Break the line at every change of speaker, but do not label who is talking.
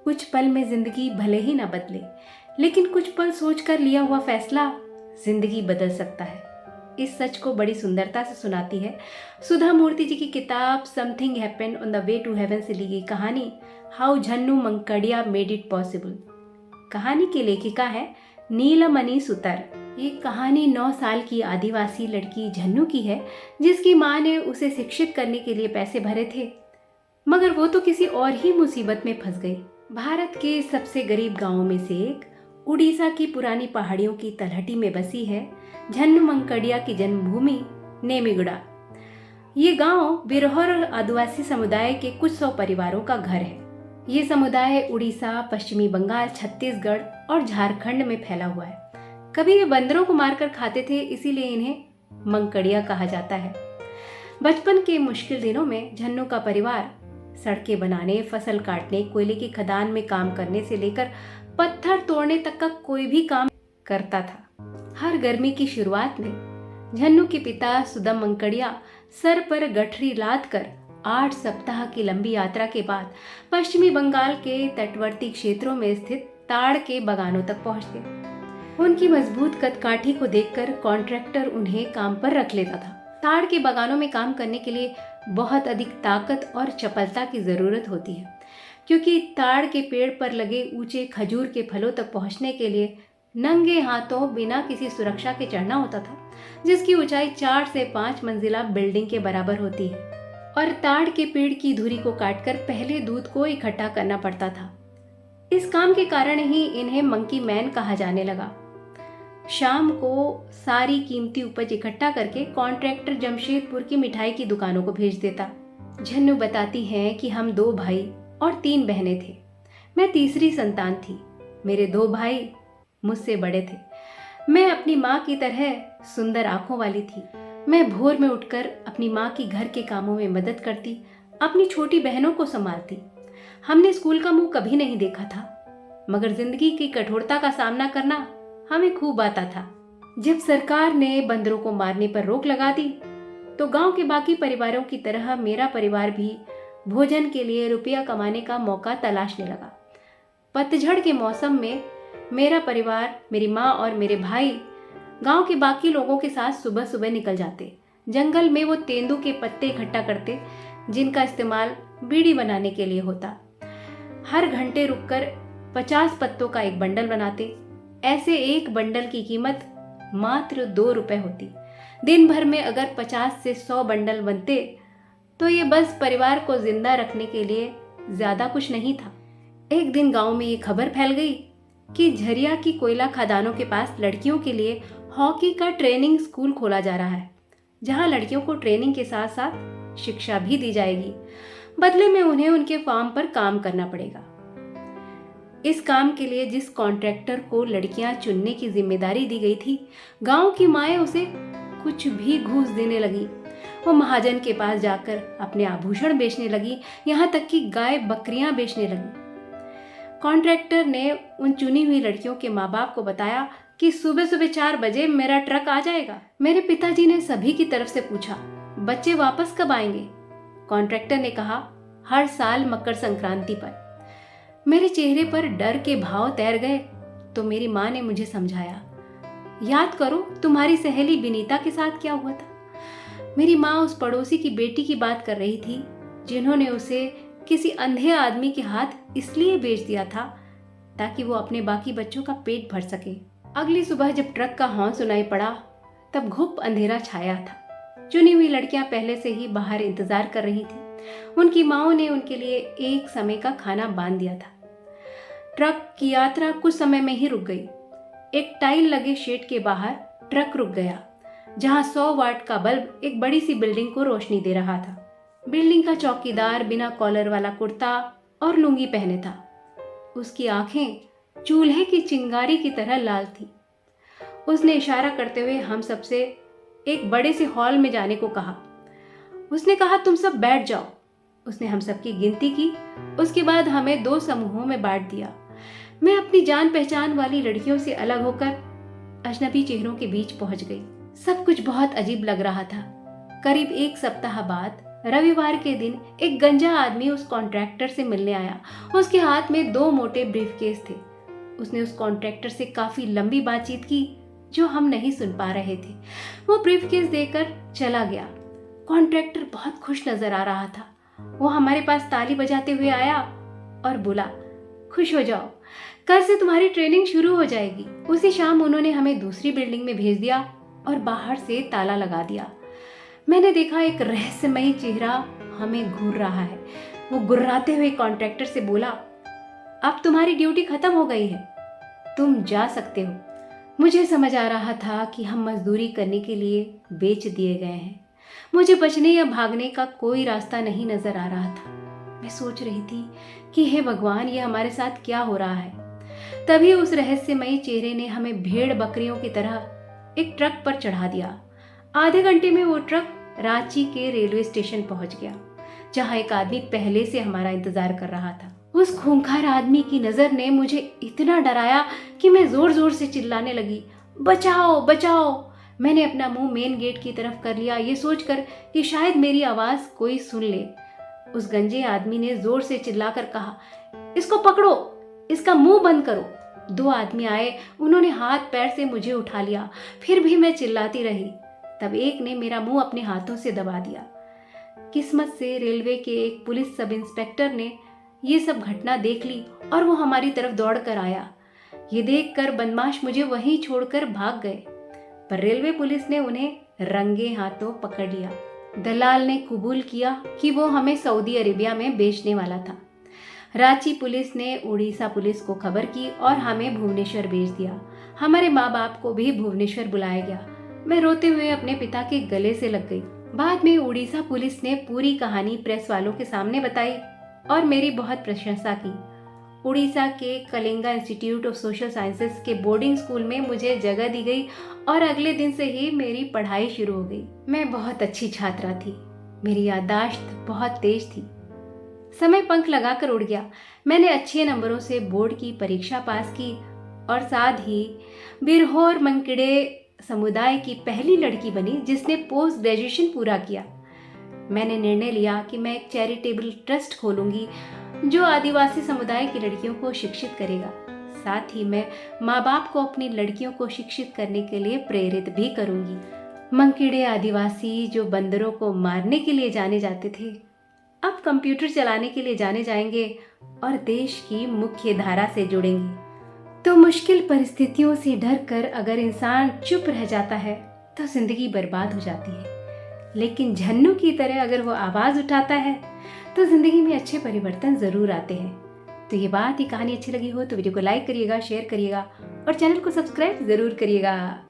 कुछ पल में जिंदगी भले ही ना बदले, लेकिन कुछ पल सोचकर लिया हुआ फैसला जिंदगी बदल सकता है। इस सच को बड़ी सुंदरता से सुनाती है सुधा मूर्ति जी की किताब something happened on the way to heaven से ली गई कहानी how Jhannu Mankadia made it possible. कहानी की लेखिका है नीलमणि सुतर। ये कहानी 9 साल की आदिवासी लड़की झन्नू की है, जिसकी माँ ने उसे शिक्षित करने के लिए पैसे भरे थे, मगर वो तो किसी और ही मुसीबत में फंस गई। भारत के सबसे गरीब गांवों में से एक उड़ीसा की पुरानी पहाड़ियों की तलहटी में बसी है झन्नू मंकड़िया की जन्मभूमि नेमिगुड़ा। ये गांव बिरहोर आदिवासी समुदाय के कुछ 100 परिवारों का घर है। ये समुदाय उड़ीसा, पश्चिमी बंगाल, छत्तीसगढ़ और झारखंड में फैला हुआ है। कभी ये बंदरों को मारकर खाते थे, इसीलिए इन्हें मंकड़िया कहा जाता है। बचपन के मुश्किल दिनों में झन्नू का परिवार सड़कें बनाने, फसल काटने, कोयले की खदान में काम करने से लेकर पत्थर तोड़ने तक का कोई भी काम करता था। हर गर्मी की शुरुआत में झन्नू के पिता सुदम मंकड़िया सर पर गठरी लाद कर 8 सप्ताह की लंबी यात्रा के बाद पश्चिमी बंगाल के तटवर्ती क्षेत्रों में स्थित ताड़ के बागानों तक पहुंचते। उनकी मजबूत कदकाठी को देखकर कॉन्ट्रैक्टर उन्हें काम पर रख लेता था। ताड़ के बागानों में काम करने के लिए बहुत अधिक ताकत और चपलता की जरूरत होती है, क्योंकि ताड़ के पेड़ पर लगे ऊंचे खजूर के फलों तक पहुंचने के लिए नंगे हाथों बिना किसी सुरक्षा के चढ़ना होता था, जिसकी ऊंचाई 4 से 5 मंजिला बिल्डिंग के बराबर होती है। और ताड़ के पेड़ की धुरी को काटकर पहले दूध को इकट्ठा करना पड़ता था। इस काम के कारण ही इन्हें मंकी मैन कहा जाने लगा। शाम को सारी कीमती उपज इकट्ठा करके कॉन्ट्रैक्टर जमशेदपुर की मिठाई की दुकानों को भेज देता। झन्नू बताती हैं कि हम 2 भाई और 3 बहनें थे। मैं तीसरी संतान थी। मेरे 2 भाई मुझसे बड़े थे। मैं अपनी माँ की तरह सुंदर आंखों वाली थी। मैं भोर में उठकर अपनी माँ की घर के कामों में मदद करती, अपनी छोटी बहनों को संभालती। हमने स्कूल का मुंह कभी नहीं देखा था, मगर जिंदगी की कठोरता का सामना करना हमें खूब आता था। जब सरकार ने बंदरों को मारने पर रोक लगा दी, तो गांव के बाकी परिवारों की तरह मेरा परिवार भी भोजन के लिए रुपया कमाने का मौका तलाशने लगा। पतझड़ के मौसम में मेरा परिवार, मेरी माँ और मेरे भाई गांव के बाकी लोगों के साथ सुबह सुबह निकल जाते। जंगल में वो तेंदू के पत्ते इकट्ठा करते, जिनका इस्तेमाल बीड़ी बनाने के लिए होता। हर घंटे रुककर 50 पत्तों का एक बंडल बनाते। ऐसे एक बंडल की कीमत मात्र 2 रुपए होती। दिन भर में अगर 50 से 100 बंडल बनते तो ये बस परिवार को जिंदा रखने के लिए ज्यादा कुछ नहीं था। एक दिन गांव में ये खबर फैल गई कि झरिया की कोयला खदानों के पास लड़कियों के लिए हॉकी का ट्रेनिंग स्कूल खोला जा रहा है, जहां लड़कियों को ट्रेनिंग के साथ साथ शिक्षा भी दी जाएगी। बदले में उन्हें उनके फार्म पर काम करना पड़ेगा। इस काम के लिए जिस कॉन्ट्रैक्टर को लड़कियां चुनने की जिम्मेदारी दी गई थी, गांव की माएं उसे कुछ भी घूस देने लगी। वो महाजन के पास जाकर अपने आभूषण बेचने लगी, यहाँ तक कि गाय बकरियां बेचने लगी। कॉन्ट्रैक्टर ने उन चुनी हुई लड़कियों के माँ बाप को बताया कि सुबह सुबह 4 बजे मेरा ट्रक आ जाएगा। मेरे पिताजी ने सभी की तरफ से पूछा, बच्चे वापस कब आएंगे? कॉन्ट्रैक्टर ने कहा, हर साल मकर संक्रांति पर। मेरे चेहरे पर डर के भाव तैर गए तो मेरी माँ ने मुझे समझाया, याद करो तुम्हारी सहेली विनीता के साथ क्या हुआ था। मेरी माँ उस पड़ोसी की बेटी की बात कर रही थी, जिन्होंने उसे किसी अंधे आदमी के हाथ इसलिए बेच दिया था ताकि वो अपने बाकी बच्चों का पेट भर सके। अगली सुबह जब ट्रक का हॉर्न सुनाई पड़ा, तब घुप अंधेरा छाया था। चुनी हुई लड़कियां पहले से ही बाहर इंतजार कर रही थी। उनकी माँओं ने उनके लिए एक समय का खाना बांध दिया था। ट्रक की यात्रा कुछ समय में ही रुक गई। एक टाइल लगे शेड के बाहर ट्रक रुक गया, जहां 100 वाट का बल्ब एक बड़ी सी बिल्डिंग को रोशनी दे रहा था। बिल्डिंग का चौकीदार बिना कॉलर वाला कुर्ता और लुंगी पहने था। उसकी आंखें चूल्हे की चिंगारी की तरह लाल थी। उसने इशारा करते हुए हम सबसे एक बड़े से हॉल में जाने को कहा। उसने कहा, तुम सब बैठ जाओ। उसने हम सबकी गिनती की। उसके बाद हमें 2 समूहों में बांट दिया। मैं अपनी जान पहचान वाली लड़कियों से अलग होकर अजनबी चेहरों के बीच पहुंच गई। सब कुछ बहुत अजीब लग रहा था। करीब 1 सप्ताह बाद रविवार के दिन एक गंजा आदमी उस कॉन्ट्रैक्टर से मिलने आया। उसके हाथ में 2 मोटे ब्रीफकेस थे। उसने उस कॉन्ट्रैक्टर से काफी लंबी बातचीत की जो हम नहीं सुन पा रहे थे। वो ब्रीफकेस देकर चला गया। कॉन्ट्रैक्टर बहुत खुश नजर आ रहा था। वो हमारे पास ताली बजाते हुए आया और बोला, खुश हो जाओ, कल से तुम्हारी ट्रेनिंग शुरू हो जाएगी। उसी शाम उन्होंने हमें दूसरी बिल्डिंग में भेज दिया और बाहर से ताला लगा दिया। मैंने देखा एक रहस्यमयी चेहरा हमें घूर रहा है। वो गुर्राते हुए कॉन्ट्रैक्टर से बोला, अब तुम्हारी ड्यूटी खत्म हो गई है, तुम जा सकते हो। मुझे समझ आ रहा था कि हम मजदूरी करने के लिए बेच दिए गए हैं। मुझे बचने या भागने का कोई रास्ता नहीं नजर आ रहा था। मैं सोच रही थी कि हे भगवान, ये हमारे साथ क्या हो रहा है। तभी उस रहस्यमयी चेहरे ने हमें भेड़ बकरियों की तरह एक ट्रक पर चढ़ा दिया। आधे घंटे में वो ट्रक रांची के रेलवे स्टेशन पहुंच गया, जहां एक आदमी पहले से हमारा इंतजार कर रहा था। उस खूंखार आदमी की नजर ने मुझे इतना डराया कि मैं जोर जोर से चिल्लाने लगी, बचाओ बचाओ। मैंने अपना मुंह मेन गेट की तरफ कर लिया, ये सोचकर कि शायद मेरी आवाज कोई सुन ले। उस गंजे आदमी ने जोर से चिल्लाकर कहा, इसको पकड़ो, इसका मुंह बंद करो। 2 आदमी आए, उन्होंने हाथ पैर से मुझे उठा लिया। फिर भी मैं चिल्लाती रही। तब एक ने मेरा मुंह अपने हाथों से दबा दिया। किस्मत से रेलवे के एक पुलिस सब इंस्पेक्टर ने ये सब घटना देख ली और वो हमारी तरफ दौड़ कर आया। ये देखकर बदमाश मुझे वहीं छोड़कर भाग गए, पर रेलवे पुलिस ने उन्हें रंगे हाथों पकड़ लिया। दलाल ने कबूल किया कि वो हमें सऊदी अरेबिया में बेचने वाला था। रांची पुलिस ने उड़ीसा पुलिस को खबर की और हमें भुवनेश्वर भेज दिया। हमारे माँ बाप को भी भुवनेश्वर बुलाया गया। मैं रोते हुए अपने पिता के गले से लग गई। बाद में उड़ीसा पुलिस ने पूरी कहानी प्रेस वालों के सामने बताई और मेरी बहुत प्रशंसा की। उड़ीसा के Kalinga institute of social sciences के बोर्डिंग स्कूल में मुझे जगह दी गई और अगले दिन से ही मेरी पढ़ाई शुरू हो गई। मैं बहुत अच्छी छात्रा थी। मेरी याददाश्त बहुत तेज थी। समय पंख लगाकर उड़ गया। मैंने अच्छे नंबरों से बोर्ड की परीक्षा पास की और साथ ही बिरहोर मंकिड़े समुदाय की पहली लड़की बनी जिसने पोस्ट ग्रेजुएशन पूरा किया। मैंने निर्णय लिया कि मैं एक चैरिटेबल ट्रस्ट खोलूंगी जो आदिवासी समुदाय की लड़कियों को शिक्षित करेगा। साथ ही मैं माँ बाप को अपनी लड़कियों को शिक्षित करने के लिए प्रेरित भी करूंगी। मंकिड़े आदिवासी जो बंदरों को मारने के लिए जाने जाते थे, अब कंप्यूटर चलाने के लिए जाने जाएंगे और देश की मुख्य धारा से जुड़ेंगे। तो मुश्किल परिस्थितियों से डरकर अगर इंसान चुप रह जाता है तो जिंदगी बर्बाद हो जाती है, लेकिन झन्नू की तरह अगर वो आवाज उठाता है तो जिंदगी में अच्छे परिवर्तन जरूर आते हैं। तो ये कहानी अच्छी लगी हो तो वीडियो को लाइक करिएगा, शेयर करिएगा और चैनल को सब्सक्राइब जरूर करिएगा।